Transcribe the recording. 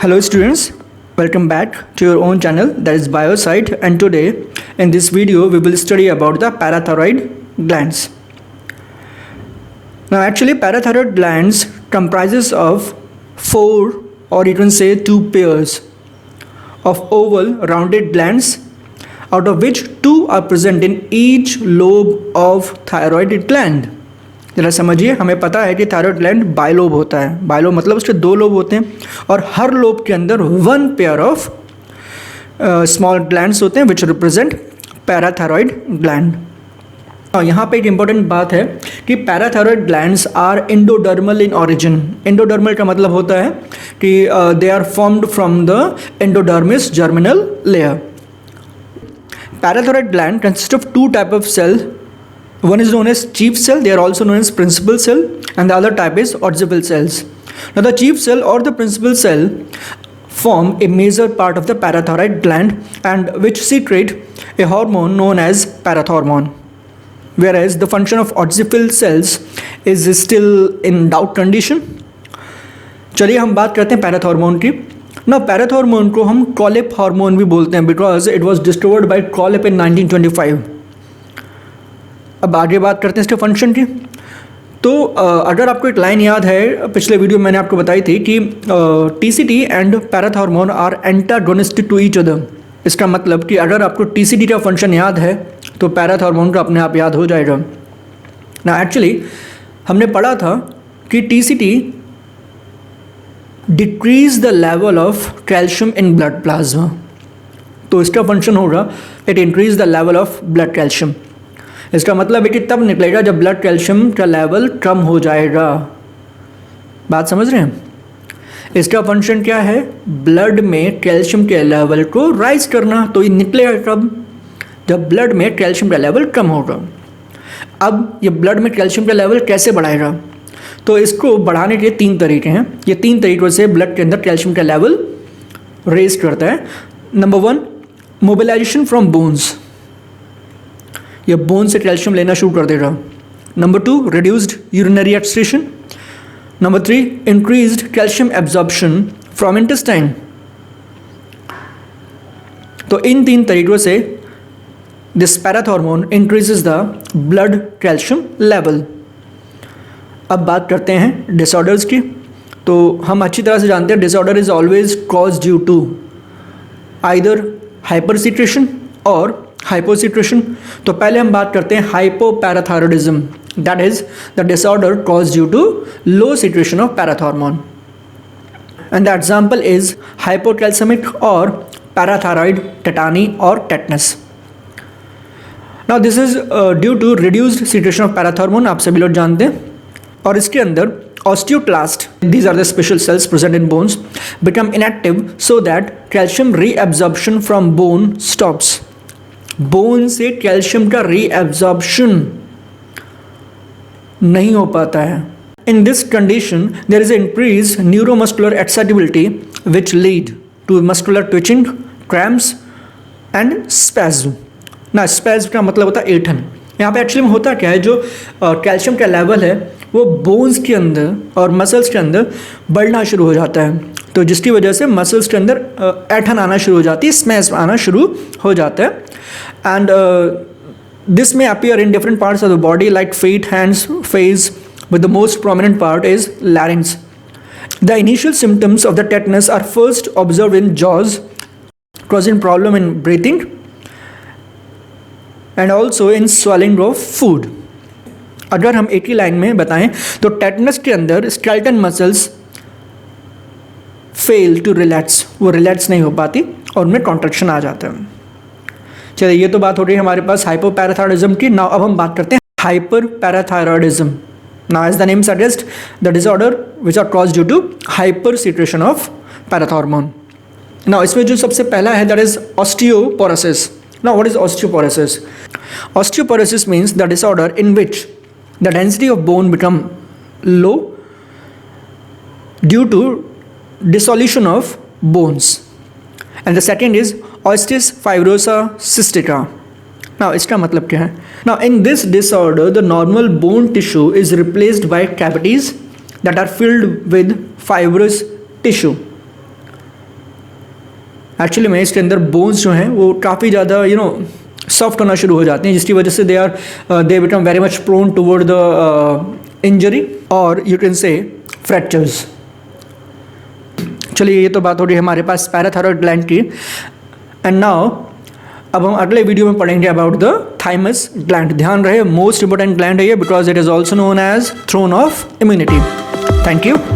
Hello students, welcome back to your own channel, that is Biosite, and today in this video we will study about the parathyroid glands. Now actually parathyroid glands comprises of 4 or you can say 2 pairs of oval rounded glands, out of which 2 are present in each lobe of thyroid gland. जरा समझिए, हमें पता है कि thyroid gland bilobe होता है. Bilobe मतलब उसके 2 लोब होते हैं और हर लोब के अंदर 1 पेयर ऑफ स्मॉल ग्लैंड्स होते हैं विच रिप्रेजेंट पैराथायरॉयड ग्लैंड. और यहाँ पे एक इम्पॉर्टेंट बात है कि parathyroid glands are endodermal in origin. Endodermal का मतलब होता है कि they are formed from the endodermis germinal layer. Parathyroid gland consist of 2 type of cell. One is known as chief cell, they are also known as principal cell, and the other type is ogival cells. Now the chief cell or the principal cell form a major part of the parathyroid gland and which secrete a hormone known as parathormone, whereas the function of ogival cells is still in doubt condition. चलिए हम बात करते हैं parathormone की. Now parathormone को हम कॉलेप hormone भी बोलते हैं because it was discovered by Collip in 1925. अब आगे बात करते हैं इसके फंक्शन की. तो अगर आपको एक लाइन याद है, पिछले वीडियो में मैंने आपको बताई थी कि TCT and parathormone are antagonistic to each other. इसका मतलब कि अगर आपको टीसीटी का फंक्शन याद है तो पैराथॉर्मोन का अपने आप याद हो जाएगा. ना एक्चुअली हमने पढ़ा था कि TCT decrease the level of calcium in blood plasma. तो इसका फंक्शन होगा it increase the level of blood calcium. इसका मतलब है कि तब निकलेगा जब ब्लड कैल्शियम का लेवल कम हो जाएगा. बात समझ रहे हैं? इसका फंक्शन क्या है? ब्लड में कैल्शियम के लेवल को राइज करना. तो ये निकलेगा कब? जब ब्लड में कैल्शियम का लेवल कम होगा. अब ये ब्लड में कैल्शियम का लेवल कैसे बढ़ाएगा? तो इसको बढ़ाने के 3 तरीके हैं. ये 3 तरीक़ों से ब्लड के अंदर कैल्शियम का लेवल रेज करता है. Number 1, mobilization from bones. ये बोन से कैल्शियम लेना शुरू कर देगा. Number 2, reduced urinary excretion. Number 3, increased calcium absorption from intestine. तो इन 3 तरीकों से this parathormone increases the blood calcium level. अब बात करते हैं डिसऑर्डर्स की. तो हम अच्छी तरह से जानते हैं disorder is always cause due to either hypersecretion और हाइपोसिक्रेशन. तो पहले हम बात करते हैं hypoparathyroidism. That is the disorder cause due to low secretion of parathormone. And the example is hypocalcaemic और पैराथायरॉयड टेटानी और tetanus. Now this is due to reduced secretion of parathormone. आप सभी लोग जानते हैं. और इसके अंदर osteoclast, these are the special cells present in bones, become inactive so that calcium reabsorption from bone stops. Bone से कैल्शियम का रीएब्जॉर्प्शन नहीं हो पाता है. In this condition there is increase neuromuscular excitability which lead to muscular twitching, cramps and spasm. ना spasm का मतलब होता है ऐंठन. यहाँ पे एक्चुअली में होता क्या है, जो कैल्शियम का लेवल है वो बोन्स के अंदर और मसल्स के अंदर बढ़ना शुरू हो जाता है. तो जिसकी वजह से मसल्स के अंदर ऐंठन आना शुरू हो जाती है, स्पैज्म आना शुरू हो जाता है. And this may appear in different parts of the body like feet, hands, face, but the most prominent part is larynx. The initial symptoms of the tetanus are first observed in jaws, causing problem in breathing and also in swallowing of food. अगर हम एक ही line में बताएं तो tetanus के अंदर skeleton muscles fail to relax, वो relax नहीं हो पाती और उनमें कॉन्ट्रैक्शन आ जाता है. चलिए ये तो बात हो रही है हमारे पास हाइपोपैराथायरॉयडिज्म की. नाउ अब हम बात करते हैं hyper parathyroidism. Now as the name suggest the disorder which are cause due to hyper secretion of parathormone. Now इसमें जो सबसे पहला है that is osteoporosis. Now what is osteoporosis? Osteoporosis means the disorder in which the density of bone become low due to dissolution of bones. And the second is osteus fibrosa cystica. Now इसका मतलब क्या है? Now in this disorder the normal bone tissue is replaced by cavities that are filled with fibrous tissue. Actually में इसके अंदर bones जो हैं वो काफ़ी ज़्यादा सॉफ्ट होना शुरू हो जाते हैं, जिसकी वजह से they become very much prone toward the injury और यू कैन से फ्रैक्चर्स। चलिए, ये तो बात हो रही है हमारे पास पैराथायरॉयड ग्लैंड की। एंड नाउ अब हम अगले वीडियो में पढ़ेंगे अबाउट द थाइमस ग्लैंड। ध्यान रहे, मोस्ट इंपॉर्टेंट ग्लैंड है ये, because it is also known as throne of immunity. Thank you.